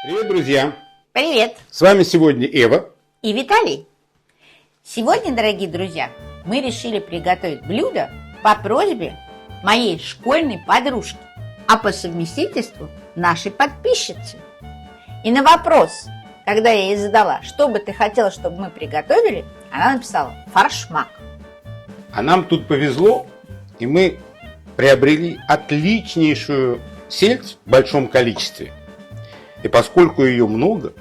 Привет, друзья! Привет! С вами сегодня Эва И Виталий. Сегодня, дорогие друзья, мы решили приготовить блюдо по просьбе моей школьной подружки, а по совместительству нашей подписчицы. И на вопрос, когда я ей задала, что бы ты хотела, чтобы мы приготовили, она написала форшмак. А нам тут повезло, и мы приобрели отличнейшую сельдь в большом количестве. И поскольку ее много,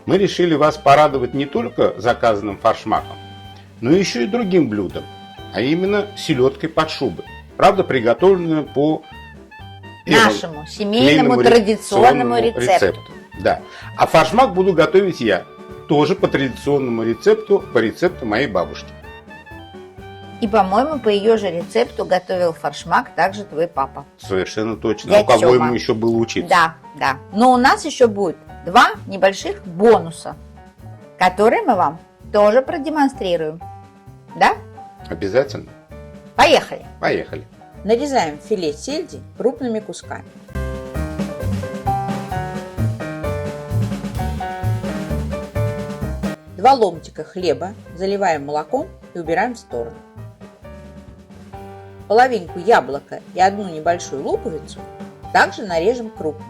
мы решили вас порадовать не только заказанным форшмаком, но еще и другим блюдом, а именно селедкой под шубой. Правда, приготовленную по нашему семейному традиционному рецепту. Да. А форшмак буду готовить я, тоже по традиционному рецепту, по рецепту моей бабушки. И, по-моему, по ее же рецепту готовил форшмак также твой папа. Совершенно точно. Дядя А у кого Тёма. ему еще было учиться? Да. Но у нас еще будет два небольших бонуса, которые мы вам тоже продемонстрируем. Да? Обязательно. Поехали! Поехали. Нарезаем филе сельди крупными кусками. Два ломтика хлеба заливаем молоком и убираем в сторону. Половинку яблока и одну небольшую луковицу также нарежем крупно.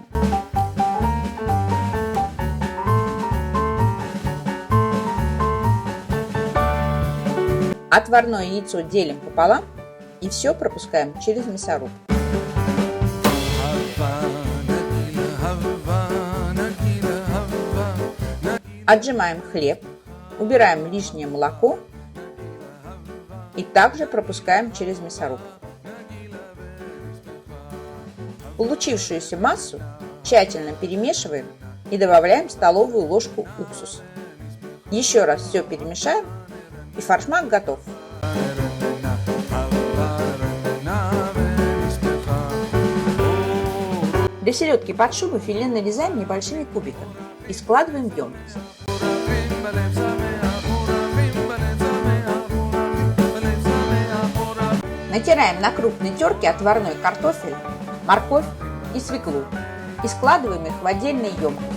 Отварное яйцо делим пополам и все пропускаем через мясорубку. Отжимаем хлеб, убираем лишнее молоко и также пропускаем через мясорубку. Получившуюся массу тщательно перемешиваем и добавляем столовую ложку уксуса. Еще раз все перемешаем, и форшмак готов. Для селедки под шубой филе нарезаем небольшими кубиками и складываем в емкость. Натираем на крупной терке отварной картофель, морковь и свеклу и складываем их в отдельные емкости.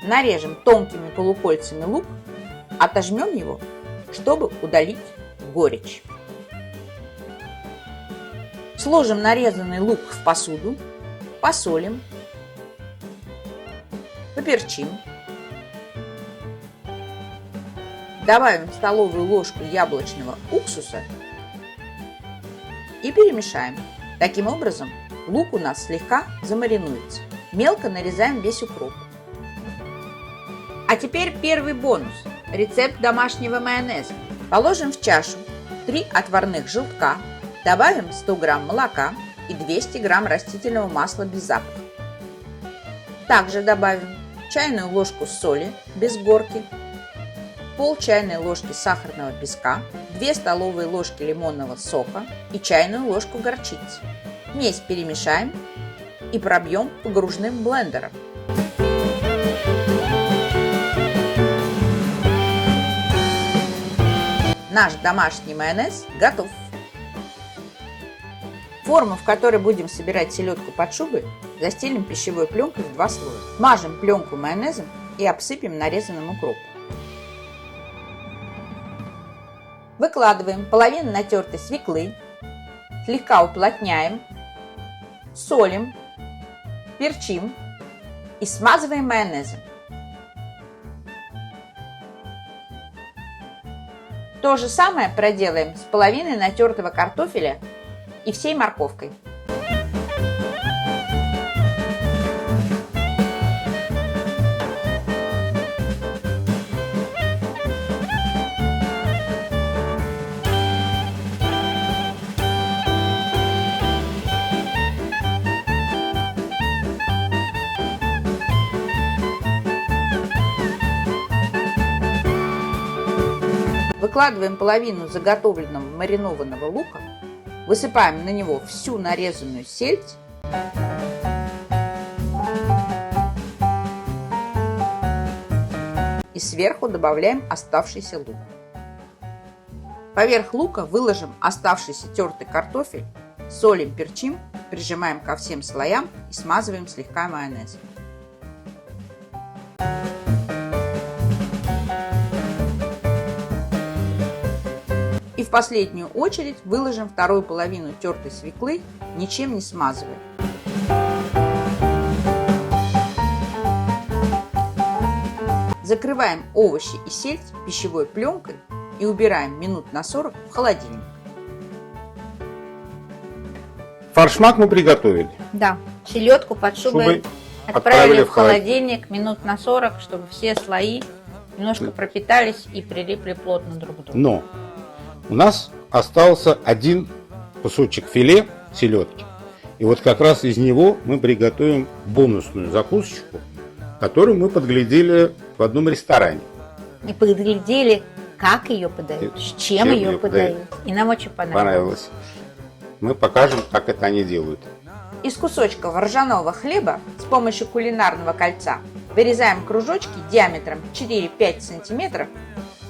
Нарежем тонкими полукольцами лук, отожмем его, чтобы удалить горечь. Сложим нарезанный лук в посуду, посолим, поперчим, добавим столовую ложку яблочного уксуса и перемешаем. Таким образом, лук у нас слегка замаринуется. Мелко нарезаем весь укроп. А теперь первый бонус – рецепт домашнего майонеза. Положим в чашу 3 отварных желтка, добавим 100 грамм молока и 200 грамм растительного масла без запаха. Также добавим чайную ложку соли без горки, пол чайной ложки сахарного песка, 2 столовые ложки лимонного сока и чайную ложку горчицы. Смесь перемешаем и пробьем погружным блендером. Наш домашний майонез готов. Форму, в которой будем собирать селедку под шубой, застелим пищевой пленкой в 2 слоя. Мажем пленку майонезом и обсыпем нарезанным укропом. Выкладываем половину натертой свеклы, слегка уплотняем, солим, перчим и смазываем майонезом. То же самое проделаем с половиной натертого картофеля и всей морковкой. Выкладываем половину заготовленного маринованного лука, высыпаем на него всю нарезанную сельдь сверху добавляем оставшийся лук. Поверх лука выложим оставшийся тертый картофель, солим, перчим, прижимаем ко всем слоям и смазываем слегка майонезом. И в последнюю очередь выложим вторую половину тертой свеклы, ничем не смазывая. Закрываем овощи и сельдь пищевой пленкой и убираем минут на 40 в холодильник. Форшмак мы приготовили. Да, селедку под шубой отправили в холодильник минут на 40, чтобы все слои немножко пропитались и прилипли плотно друг к другу. Но у нас остался один кусочек филе селедки. И вот как раз из него мы приготовим бонусную закусочку, которую мы подглядели в одном ресторане. И подглядели, как ее подают, с чем ее подают. И нам очень понравилось. Мы покажем, как это они делают. Из кусочков ржаного хлеба с помощью кулинарного кольца вырезаем кружочки диаметром 4-5 см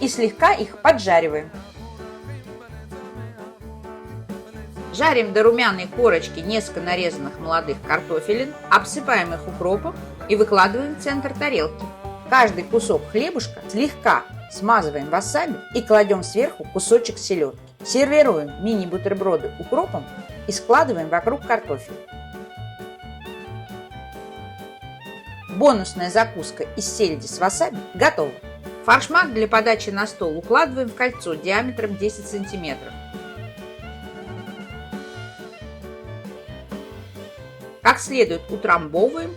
и слегка их поджариваем. Жарим до румяной корочки несколько нарезанных молодых картофелин, обсыпаем их укропом и выкладываем в центр тарелки. Каждый кусок хлебушка слегка смазываем васаби и кладем сверху кусочек селедки. Сервируем мини-бутерброды укропом и складываем вокруг картофеля. Бонусная закуска из сельди с васаби готова. Форшмак для подачи на стол укладываем в кольцо диаметром 10 см. Как следует утрамбовываем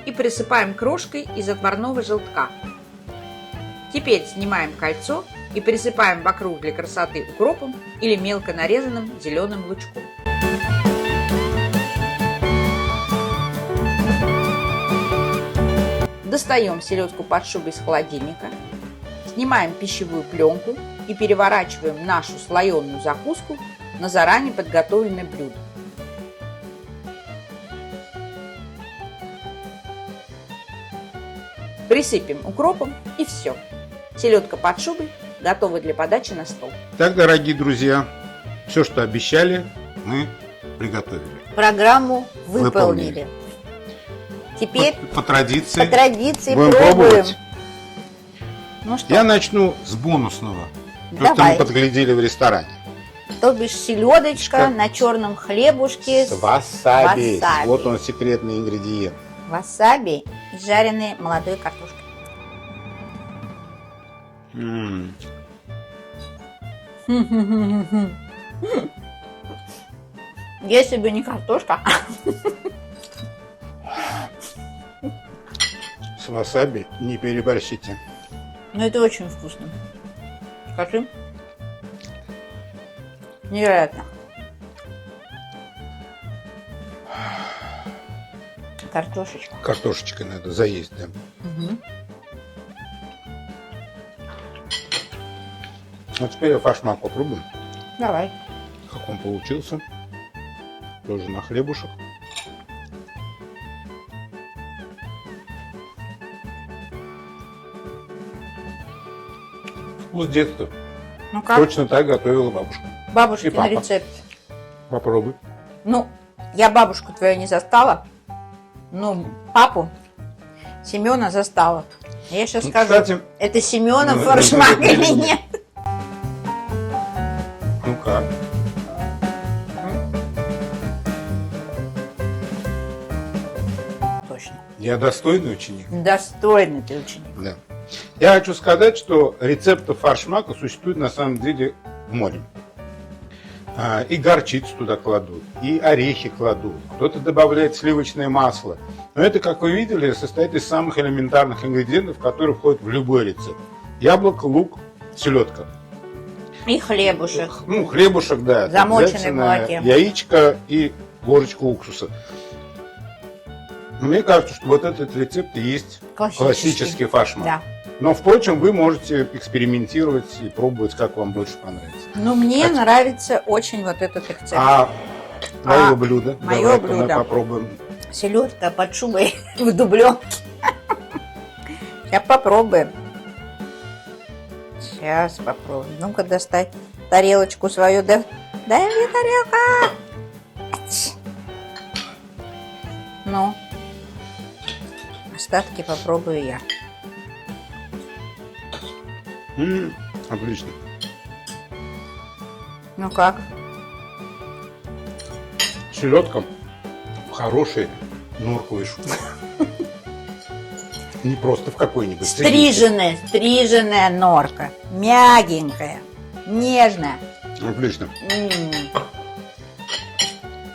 и присыпаем крошкой из отварного желтка. Теперь снимаем кольцо и присыпаем вокруг для красоты укропом или мелко нарезанным зеленым лучком. Достаем селедку под шубой из холодильника, снимаем пищевую пленку и переворачиваем нашу слоеную закуску на заранее подготовленное блюдо. Присыпем укропом и все. Селедка под шубой готова для подачи на стол. Так, дорогие друзья, все, что обещали, мы приготовили. Программу выполнили. Теперь По традиции, будем пробуем. пробовать. Ну что, Я начну с бонусного. То, что давай. мы подглядели в ресторане. То бишь селедочка на черном хлебушке С васаби. васаби. Вот он, секретный ингредиент. васаби и жареной молодой картошкой. Если бы не картошка. С васаби не переборщите. Но это очень вкусно. Скажи. Невероятно. Картошечка. Картошечкой надо заесть, да. Ну, теперь форшмак попробуем, Давай. как он получился. Тоже на хлебушек. Вкус детства. Ну как? Точно так готовила бабушка. И Бабушкин папа. рецепт. Попробуй. Ну, я бабушку твою не застала. Ну, папу Семена застала. Я сейчас Ну, скажу, кстати, это Семена ну, форшмак это или нет. нет? Ну как? Точно. Я достойный ученик. Достойный ты ученик. Да. Я хочу сказать, что рецептов форшмака существует на самом деле в море. И горчицу туда кладут, и орехи кладут, кто-то добавляет сливочное масло. Но это, как вы видели, состоит из самых элементарных ингредиентов, которые входят в любой рецепт. Яблоко, лук, селедка. И хлебушек. Ну, хлебушек, да. Замоченный в обязательно молоке. Яичко и ложечку уксуса. Мне кажется, что вот этот рецепт и есть классический форшмак. Да. Но, впрочем, вы можете экспериментировать и пробовать, как вам больше понравится. Но мне нравится очень вот этот рецепт. А мое блюдо? Мое Давай-ка блюдо. мы попробуем. Селедка под шубой в дубленке. Я попробуем. Сейчас попробуем. Ну-ка, достать тарелочку свою. Дай мне тарелка. Ать. Ну, остатки попробую я. Отлично. Ну как? Селедка в хорошей норковой шубе. Не просто в какой-нибудь. Стриженная норка. Мягенькая, нежная. Отлично.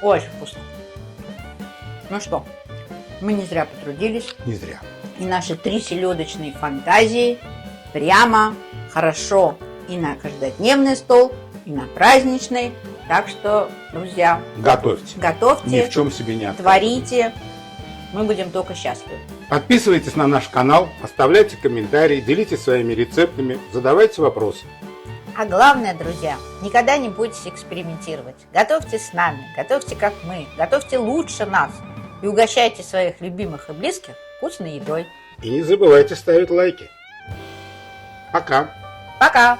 Очень вкусно. Ну что, мы не зря потрудились. Не зря. И наши 3 селедочные фантазии прямо хорошо и на каждодневный стол, и на праздничный. Так что, друзья, Готовьте. Ни готовьте, в чем себе не отказывайте. творите. Мы будем только счастливы. Подписывайтесь на наш канал, оставляйте комментарии, делитесь своими рецептами, задавайте вопросы. А главное, друзья, никогда не бойтесь экспериментировать. Готовьте с нами, готовьте как мы, готовьте лучше нас. И угощайте своих любимых и близких вкусной едой. И не забывайте ставить лайки. Пока. Пока!